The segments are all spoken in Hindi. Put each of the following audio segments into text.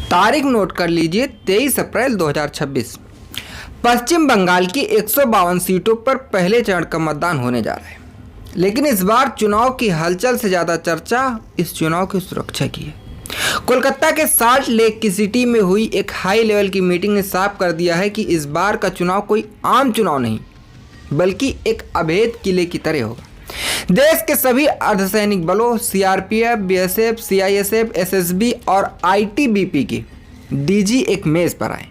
तारीख नोट कर लीजिए 23 अप्रैल 2026। पश्चिम बंगाल की 152 सीटों पर पहले चरण का मतदान होने जा रहा है, लेकिन इस बार चुनाव की हलचल से ज़्यादा चर्चा इस चुनाव की सुरक्षा की है। कोलकाता के साल्ट लेक की सिटी में हुई एक हाई लेवल की मीटिंग ने साफ कर दिया है कि इस बार का चुनाव कोई आम चुनाव नहीं, बल्कि एक अभेद किले की तरह होगा। देश के सभी अर्धसैनिक बलों सीआरपीएफ, बीएसएफ, सीआईएसएफ, एसएसबी और आईटीबीपी के डीजी एक मेज पर आए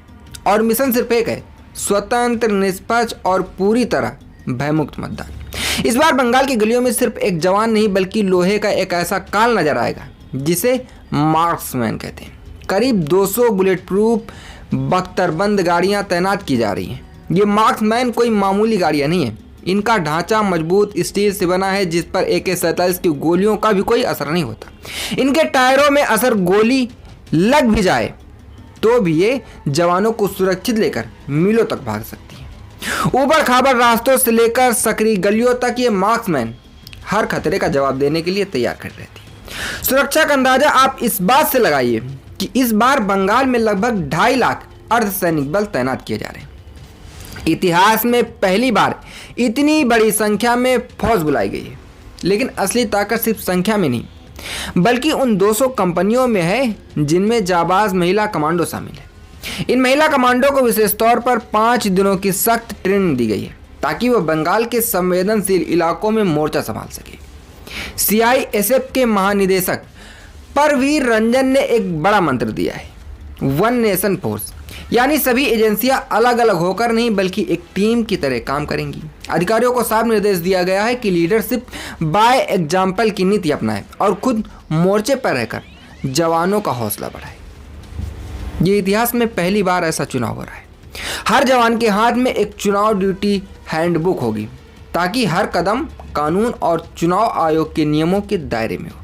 और मिशन सिर्फ एक है, स्वतंत्र, निष्पक्ष और पूरी तरह भयमुक्त मतदान। इस बार बंगाल की गलियों में सिर्फ एक जवान नहीं, बल्कि लोहे का एक ऐसा काल नजर आएगा जिसे मार्क्समैन कहते हैं। करीब 200 बुलेट प्रूफ बख्तरबंद गाड़ियां तैनात की जा रही हैं। ये मार्क्समैन कोई मामूली गाड़ियां नहीं है। इनका ढांचा मजबूत स्टील से बना है, जिस पर AK-47 की गोलियों का भी कोई असर नहीं होता। इनके टायरों में असर गोली लग भी जाए तो भी ये जवानों को सुरक्षित लेकर मीलों तक भाग सकती है। ऊबड़ खाबड़ रास्तों से लेकर सकरी गलियों तक ये मार्क्समैन हर खतरे का जवाब देने के लिए तैयार खड़ी रहती है। सुरक्षा का अंदाजा आप इस बात से लगाइए कि इस बार बंगाल में लगभग 2.5 लाख अर्धसैनिक बल तैनात किए जा रहे हैं। इतिहास में पहली बार इतनी बड़ी संख्या में फौज बुलाई गई है, लेकिन असली ताकत सिर्फ संख्या में नहीं, बल्कि उन 200 कंपनियों में है जिनमें जाबाज महिला कमांडो शामिल है। इन महिला कमांडो को विशेष तौर पर 5 दिनों की सख्त ट्रेनिंग दी गई है ताकि वह बंगाल के संवेदनशील इलाकों में मोर्चा संभाल सके। CISF के महानिदेशक परवीर रंजन ने एक बड़ा मंत्र दिया है, वन नेशन फोर्स, यानी सभी एजेंसियां अलग अलग होकर नहीं बल्कि एक टीम की तरह काम करेंगी। अधिकारियों को साफ निर्देश दिया गया है कि लीडरशिप बाय एग्जाम्पल की नीति अपनाएं और खुद मोर्चे पर रहकर जवानों का हौसला बढ़ाएं। ये इतिहास में पहली बार ऐसा चुनाव हो रहा है। हर जवान के हाथ में एक चुनाव ड्यूटी हैंडबुक होगी ताकि हर कदम कानून और चुनाव आयोग के नियमों के दायरे में हो।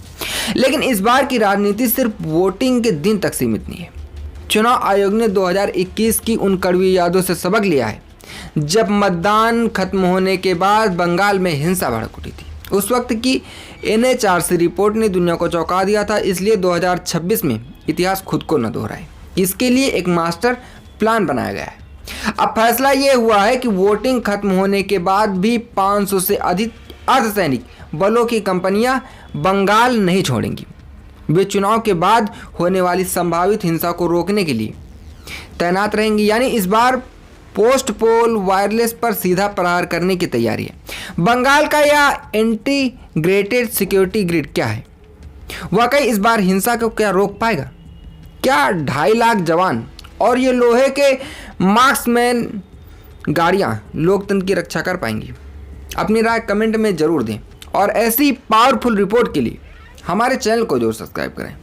लेकिन इस बार की राजनीति सिर्फ वोटिंग के दिन तक सीमित नहीं है। चुनाव आयोग ने 2021 की उन कड़वी यादों से सबक लिया है जब मतदान खत्म होने के बाद बंगाल में हिंसा भड़क उठी थी। उस वक्त की NHRC रिपोर्ट ने दुनिया को चौंका दिया था। इसलिए 2026 में इतिहास खुद को न दोहराए, इसके लिए एक मास्टर प्लान बनाया गया है। अब फैसला ये हुआ है कि वोटिंग खत्म होने के बाद भी 500 से अधिक अर्धसैनिक बलों की कंपनियां बंगाल नहीं छोड़ेंगी। वे चुनाव के बाद होने वाली संभावित हिंसा को रोकने के लिए तैनात रहेंगी। यानी इस बार पोस्ट पोल वायरलेस पर सीधा प्रहार करने की तैयारी है। बंगाल का यह इंटीग्रेटेड सिक्योरिटी ग्रिड क्या है? वाकई इस बार हिंसा को क्या रोक पाएगा? क्या 2.5 लाख जवान और ये लोहे के मार्क्समैन गाड़ियां लोकतंत्र की रक्षा कर पाएंगी? अपनी राय कमेंट में जरूर दें और ऐसी पावरफुल रिपोर्ट के लिए हमारे चैनल को जरूर सब्सक्राइब करें।